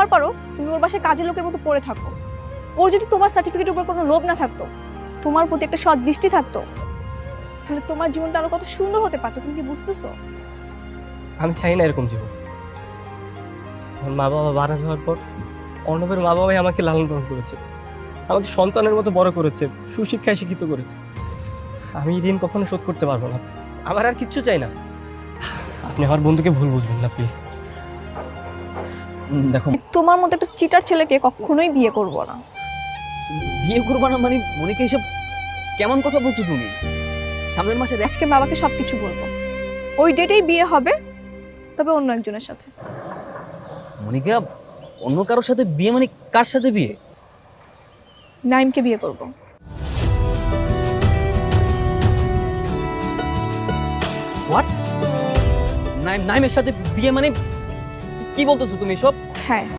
হওয়ার পরও তুমি ওর বাসায় কাজের লোকের মতো পড়ে থাকো। ওর যদি তোমার সার্টিফিকেটের উপর কোনো লোভ না থাকতো, তোমার প্রতি একটা সৎ দৃষ্টি থাকতো, তাহলে তোমার জীবনটা আরো কত সুন্দর হতে পারতো। তুমি কি বুঝতেছো? আমি চাই না এরকম জীবন। আমার মা বাবা মারা যাওয়ার পর অর্ণবের মা বাবাই আমাকে লালন পালন করেছে, আমাকে সন্তানের মতো বড় করেছে, সুশিক্ষায় শিক্ষিত করেছে। আমি ঋণ কখনো শোধ করতে পারবো না। আমার আর কিচ্ছু চাই না। আপনি আমার বন্ধুকে ভুল বুঝবেন না প্লিজ। দেখো, তোমার মতো একটা চিটার ছেলেকে কখনোই বিয়ে করবো না। বিয়ে করবা না মানে মনিকা এসব কেমন কথা বলছো তুমি? সামনের মাসে আজকে বাবাকে সবকিছু বলবো। ওই ডেটেই বিয়ে হবে, তবে অন্য একজনের সাথে। মনিকা অন্য কারোর সাথে বিয়ে মানে কার সাথে বিয়ে? নাইমকে বিয়ে করবো। হোয়াট? নাইমের সাথে বিয়ে মানে কি বলতেছো তুমি এসব? হ্যাঁ,